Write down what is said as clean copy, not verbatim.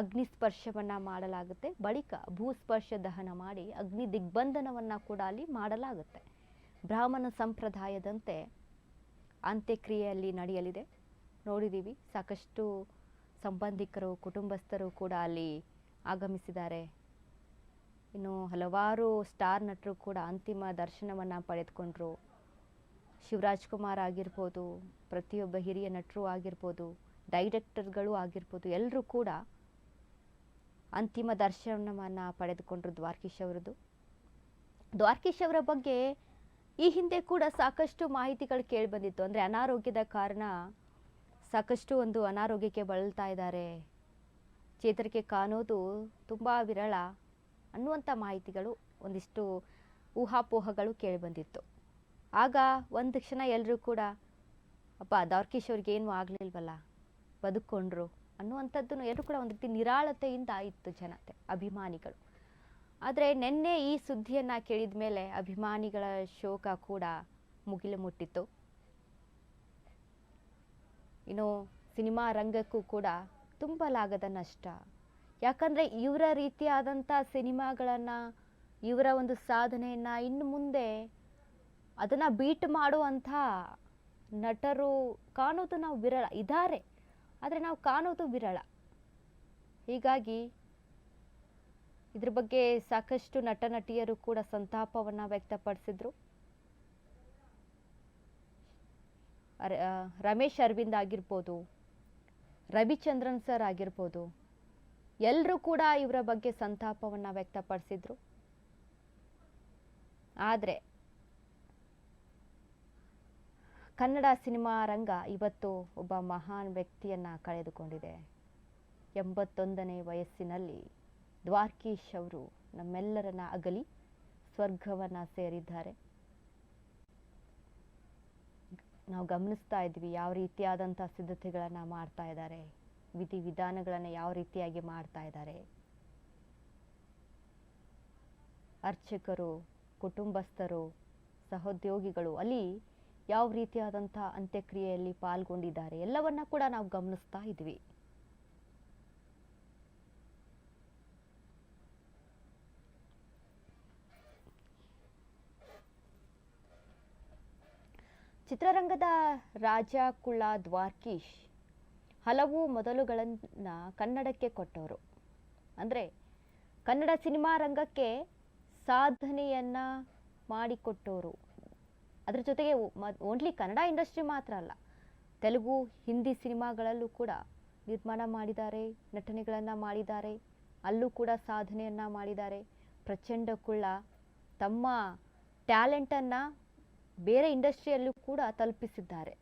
ಅಗ್ನಿಸ್ಪರ್ಶವನ್ನು ಮಾಡಲಾಗುತ್ತೆ. ಬಳಿಕ ಭೂಸ್ಪರ್ಶ ದಹನ ಮಾಡಿ ಅಗ್ನಿ ದಿಗ್ಬಂಧನವನ್ನು ಕೂಡ ಅಲ್ಲಿ ಮಾಡಲಾಗುತ್ತೆ. ಬ್ರಾಹ್ಮಣ ಸಂಪ್ರದಾಯದಂತೆ ಅಂತ್ಯಕ್ರಿಯೆಯಲ್ಲಿ ನಡೆಯಲಿದೆ. ನೋಡಿದ್ದೀವಿ, ಸಾಕಷ್ಟು ಸಂಬಂಧಿಕರು ಕುಟುಂಬಸ್ಥರು ಕೂಡ ಅಲ್ಲಿ ಆಗಮಿಸಿದ್ದಾರೆ. ಇನ್ನು ಹಲವಾರು ಸ್ಟಾರ್ ನಟರು ಕೂಡ ಅಂತಿಮ ದರ್ಶನವನ್ನು ಪಡೆದುಕೊಂಡ್ರು. ಶಿವರಾಜ್ ಕುಮಾರ್ ಆಗಿರ್ಬೋದು, ಪ್ರತಿಯೊಬ್ಬ ಹಿರಿಯ ನಟರು ಆಗಿರ್ಬೋದು, ಡೈರೆಕ್ಟರ್ಗಳು ಆಗಿರ್ಬೋದು, ಎಲ್ಲರೂ ಕೂಡ ಅಂತಿಮ ದರ್ಶನವನ್ನು ಪಡೆದುಕೊಂಡ್ರು ದ್ವಾರಕೀಶ್ ಅವರದ್ದು. ದ್ವಾರಕೀಶ್ ಅವರ ಬಗ್ಗೆ ಈ ಹಿಂದೆ ಕೂಡ ಸಾಕಷ್ಟು ಮಾಹಿತಿಗಳು ಕೇಳಿ ಬಂದಿತ್ತು. ಅಂದರೆ ಅನಾರೋಗ್ಯದ ಕಾರಣ ಸಾಕಷ್ಟು ಒಂದು ಅನಾರೋಗ್ಯಕ್ಕೆ ಬಳಲ್ತಾ ಇದ್ದಾರೆ, ಚೇತರಿಕೆ ಕಾಣೋದು ತುಂಬ ವಿರಳ ಅನ್ನುವಂಥ ಮಾಹಿತಿಗಳು, ಒಂದಿಷ್ಟು ಊಹಾಪೋಹಗಳು ಕೇಳಿ ಬಂದಿತ್ತು. ಆಗ ಒಂದು ಕ್ಷಣ ಎಲ್ಲರೂ ಕೂಡ ಅಪ್ಪ ದ್ವಾರಕೀಶ್ ಅವ್ರಿಗೆ ಏನೂ ಆಗಲಿಲ್ವಲ್ಲ, ಬದುಕೊಂಡ್ರು ಅನ್ನುವಂಥದ್ದನ್ನು ಎಲ್ಲರೂ ಕೂಡ ಒಂದು ರೀತಿ ನಿರಾಳತೆಯಿಂದ ಇತ್ತು ಜನತೆ, ಅಭಿಮಾನಿಗಳು. ಆದರೆ ನಿನ್ನೆ ಈ ಸುದ್ದಿಯನ್ನು ಕೇಳಿದ ಮೇಲೆ ಅಭಿಮಾನಿಗಳ ಶೋಕ ಕೂಡ ಮುಗಿಲು ಮುಟ್ಟಿತ್ತು. ಇನ್ನು ಸಿನಿಮಾ ರಂಗಕ್ಕೂ ಕೂಡ ತುಂಬಲಾಗದ ನಷ್ಟ. ಯಾಕಂದರೆ ಇವರ ರೀತಿಯಾದಂಥ ಸಿನಿಮಾಗಳನ್ನು, ಇವರ ಒಂದು ಸಾಧನೆಯನ್ನು ಇನ್ನು ಮುಂದೆ ಅದನ್ನು ಬೀಟ್ ಮಾಡುವಂಥ ನಟರು ಕಾಣೋದು ನಾವು ವಿರಳ. ಇದ್ದಾರೆ, ಆದರೆ ನಾವು ಕಾಣೋದು ವಿರಳ. ಹೀಗಾಗಿ ಇದ್ರ ಬಗ್ಗೆ ಸಾಕಷ್ಟು ನಟ ನಟಿಯರು ಕೂಡ ಸಂತಾಪವನ್ನು ವ್ಯಕ್ತಪಡಿಸಿದ್ರು. ರಮೇಶ್ ಅರವಿಂದ್ ಆಗಿರ್ಬೋದು, ರವಿಚಂದ್ರನ್ ಸರ್ ಆಗಿರ್ಬೋದು, ಎಲ್ಲರೂ ಕೂಡ ಇವರ ಬಗ್ಗೆ ಸಂತಾಪವನ್ನು ವ್ಯಕ್ತಪಡಿಸಿದ್ರು. ಆದರೆ ಕನ್ನಡ ಸಿನಿಮಾ ರಂಗ ಇವತ್ತು ಒಬ್ಬ ಮಹಾನ್ ವ್ಯಕ್ತಿಯನ್ನು ಕಳೆದುಕೊಂಡಿದೆ. 81ನೇ ವಯಸ್ಸಿನಲ್ಲಿ ದ್ವಾರಕೀಶ್ ಅವರು ನಮ್ಮೆಲ್ಲರನ್ನ ಅಗಲಿ ಸ್ವರ್ಗವನ್ನು ಸೇರಿದ್ದಾರೆ. ನಾವು ಗಮನಿಸ್ತಾ ಇದ್ವಿ ಯಾವ ರೀತಿಯಾದಂಥ ಸಿದ್ಧತೆಗಳನ್ನು ಮಾಡ್ತಾ ಇದ್ದಾರೆ, ವಿಧಿವಿಧಾನಗಳನ್ನು ಯಾವ ರೀತಿಯಾಗಿ ಮಾಡ್ತಾ ಇದ್ದಾರೆ. ಅರ್ಚಕರು, ಕುಟುಂಬಸ್ಥರು, ಸಹೋದ್ಯೋಗಿಗಳು ಅಲ್ಲಿ ಯಾವ ರೀತಿಯಾದಂಥ ಅಂತ್ಯಕ್ರಿಯೆಯಲ್ಲಿ ಪಾಲ್ಗೊಂಡಿದ್ದಾರೆ ಎಲ್ಲವನ್ನ ಕೂಡ ನಾವು ಗಮನಿಸ್ತಾ ಇದ್ವಿ. ಚಿತ್ರರಂಗದ ರಾಜ ಕುಳ ದ್ವಾರಕೀಶ್ ಹಲವು ಮೊದಲುಗಳನ್ನು ಕನ್ನಡಕ್ಕೆ ಕೊಟ್ಟವರು. ಅಂದರೆ ಕನ್ನಡ ಸಿನಿಮಾ ರಂಗಕ್ಕೆ ಸಾಧನೆಯನ್ನ ಮಾಡಿಕೊಟ್ಟವರು. ಅದರ ಜೊತೆಗೆ ಓನ್ಲಿ ಕನ್ನಡ ಇಂಡಸ್ಟ್ರಿ ಮಾತ್ರ ಅಲ್ಲ, ತೆಲುಗು, ಹಿಂದಿ ಸಿನಿಮಾಗಳಲ್ಲೂ ಕೂಡ ನಿರ್ಮಾಣ ಮಾಡಿದ್ದಾರೆ, ನಟನೆಗಳನ್ನು ಮಾಡಿದ್ದಾರೆ, ಅಲ್ಲೂ ಕೂಡ ಸಾಧನೆಯನ್ನು ಮಾಡಿದ್ದಾರೆ. ಪ್ರಚಂಡ ಕುಳ್ಳ ತಮ್ಮ ಟ್ಯಾಲೆಂಟನ್ನು ಬೇರೆ ಇಂಡಸ್ಟ್ರಿಯಲ್ಲೂ ಕೂಡ ತಲುಪಿಸಿದ್ದಾರೆ.